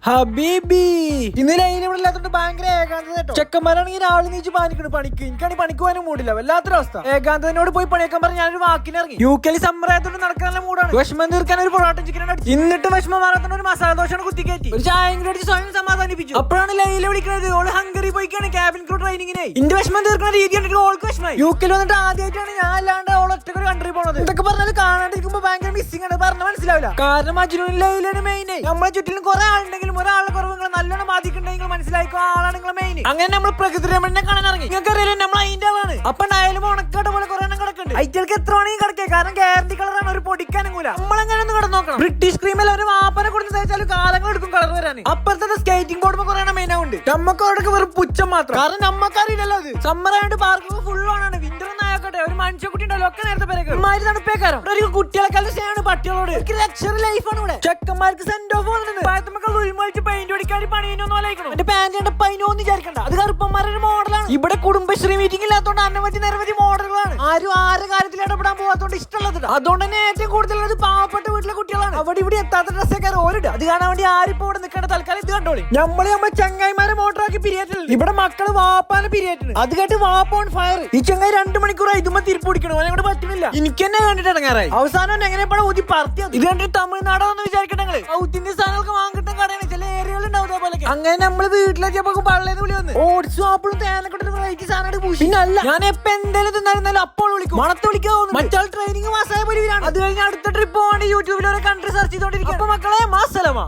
ഹബീബി ഇന്ന് ലൈൻ ഇവിടെ ഇല്ലാത്തോണ്ട് ഭയങ്കര ഏകാന്തത കേട്ടോ. ചെക്കന്മാരാണെങ്കിൽ രാവിലെ നീച്ച് പാനിക്കണം പണിക്ക്. എനിക്കാണെങ്കിൽ പണിക്ക് പോകാനും മൂടില്ല, വല്ലാത്തൊരവസ്ഥ. ഏകാന്തനോട് പോയി പണിയേക്കാൻ പറഞ്ഞ് ഞാനൊരു വാക്കിന് ഇറങ്ങി. UK സമ്മറായത്തോണ്ട് നടക്കാനുള്ള മൂടാണ്. വിഷമം തീർക്കാൻ ഒരു പൊറോട്ട ചിക്കൻ അടിച്ചു. എന്നിട്ട് വിഷമം മാറാത്തോണ്ട് ഒരു മസാല ദോശയാണ് കുത്തിക്കയറ്റി. ഒരു ചായ അടിച്ച് സ്വയം സമാധാനിപ്പിച്ചു. അപ്പോഴാണ് ലൈല വിളിക്കുന്നത്. ഓള് ഹംഗറി പോയിക്കാണ് ക്യാബിൻ ക്രൂ ട്രെയിനിങ്ങിനെ. ഇന്റെ വിഷമം തീർക്കുന്ന രീതി കണ്ടിട്ട് ഓൾക്ക് വിഷമായി. UK വന്നിട്ട് ആദ്യമായിട്ടാണ് ഞാൻ അല്ലാണ്ട് ഓൾ ഒറ്റ ഒരു കൺട്രി പോണത്. ഇതൊക്കെ പറഞ്ഞാൽ കാണാണ്ടിരിക്കുമ്പോ ഭയങ്കര മിസ്സിംഗ് ആണ്. പറഞ്ഞ മനസ്സിലാവില്ല. കാരണം അജ്നുവിനും ലൈലയാണ് മെയിൻ. നമ്മളെ ചുറ്റിലും കുറെ ആളുണ്ടെങ്കിലും ഒരാളുടെ കുറവ് നിങ്ങൾ നല്ലോണം ബാധിക്കുന്നുണ്ടെങ്കിൽ മനസ്സിലാക്കുക ആളാണ് നിങ്ങൾ മെയിൻ. അങ്ങനെ നമ്മൾ പ്രകൃതി രമണിനെ കാണാൻ ഇറങ്ങി. നിങ്ങൾക്ക് അറിയാലോ നമ്മൾ അതിന്റെ ആളാണ്. അപ്പൊ ഡയലും ഉണക്കാട്ട് പോലെ കുറെ എണ്ണം കിടക്കുന്നുണ്ട്. ഐറ്റൾക്ക് എത്ര വേണമെങ്കിൽ കിടക്കേ, കാരണം ഗ്യാരണ്ടി കളറാണ്, ഒരു പൊടിക്കാനുകൂല. നമ്മളെങ്ങനെ ഒന്ന് കിടന്നു നോക്കണം. ബ്രിട്ടീഷ് ക്രീമിൽ ഒരു വാപ്പനെ കൊടുത്ത് തേച്ചാൽ കാലങ്ങൾ എടുക്കും കളർ വരാൻ. അപ്പുറത്തെ സ്കേറ്റിംഗ് ബോർഡ് കുറെ എണ്ണം മെയിൻ ആവുന്നുണ്ട്. നമുക്ക് അവിടെ വെറും പുച്ഛം മാത്രം. കാരണം നമ്മക്കറിയില്ലല്ലോ അത്. സമ്മർ ആയതുകൊണ്ട് പാർക്ക് ഫുൾ ഓണാണ്. വിന്റർ ഒന്നും ആയാക്കട്ടെ, ഒരു മനുഷ്യക്കുട്ടി ഉണ്ടല്ലോ ഒക്കെ നേരത്തെ പേരൊക്കെ മാതിരി തണുപ്പേക്കാരം. ഒരു കുട്ടികളെക്കാളും സ്നേഹമാണ് പട്ടികളോട്. ലക്ഷറി ലൈഫാണ് ഇവിടെ. ചെക്കന്മാർക്ക് സെന്റ് ഓഫ് വന്നിട്ടുണ്ട്. പെയിന്റ് അടിക്കാടി പണിയൊന്നും ആലോചിക്കണം. എന്റെ പാന്റ് കണ്ട പൈനോന്ന് വിചാരിക്കണ്ട, അത് കറുപ്പന്മാരുടെ മോഡലാണ്. ഇവിടെ കുടുംബശ്രീ മീറ്റിംഗ് ഇല്ലാത്തോണ്ട് അനവധി നിരവധി മോഡലുകളാണ്. ആരും ആരുടെ കാര്യത്തിൽ ഇടപെടാൻ പോകാത്തോണ്ട് ഇഷ്ടമുള്ളത്. അതുകൊണ്ട് തന്നെ ഏറ്റവും കൂടുതലുള്ളത് പാവപ്പെട്ട വീട്ടിലെ കുട്ടികളാണ്. അവിടെ ഇവിടെ എത്താത്ത ഡ്രസ്സൊക്കെ ഓരിടുക. അത് കാണാൻ വേണ്ടി ആരിപ്പോ ഇവിടെ നിൽക്കേണ്ട. തൽക്കാലം ഇത് കണ്ടോളി. നമ്മളെ ചങ്ങായിമാരെ മോട്ടറാക്കി പിരിയേറ്റുള്ളൂ. ഇവിടെ മക്കള് വാപ്പാനെ പിരിയേറ്റുന്നു. അത് കേട്ട് വാപ്പ ഓൺ ഫയർ. ഈ ചങ്ങായി 2 മണിക്കൂറായി ഇതുമ്പോ തിരിപ്പ് പിടിക്കണം. അവനെ പറ്റുന്നില്ല. എനിക്ക് തന്നെ കണ്ടിട്ട് ഇടങ്ങാറായി. അവസാനം എങ്ങനെ ഊതി പറത്തിയത്. ഇത് കണ്ടിട്ട് തമിഴ്നാടോന്ന് വിചാരിക്കട്ടെ. സൗത്ത് ഇന്ത്യൻ സാധനങ്ങൾക്ക് വാങ്ങിട്ടും കടയാണ് ചില ഏരിയകൾ ഉണ്ടാവും. അങ്ങനെ നമ്മള് വീട്ടിലെത്തിയപ്പോ പള്ളേന്ന് വിളി വന്ന് ഓട്സും ആപ്പിളും തേനൊക്കെ വെറൈറ്റി സാധനം പൂശി. പിന്നല്ല ഞാൻ എപ്പോ എന്തായാലും തിന്നാലും അപ്പോൾ വിളിക്കും. മണത്ത് വിളിക്കാവുന്നു. മറ്റാൾ ട്രെയിനിങ് മാസമായ പരിപാടിയാണ്. അത് കഴിഞ്ഞ് അടുത്ത ട്രിപ്പ് പോകാണ്ട് യൂട്യൂബിൽ ഓരോ കൺട്രി സെർച്ച് ചെയ്തോണ്ടിരിക്കും. അപ്പൊ മക്കളെ മാസലമാ.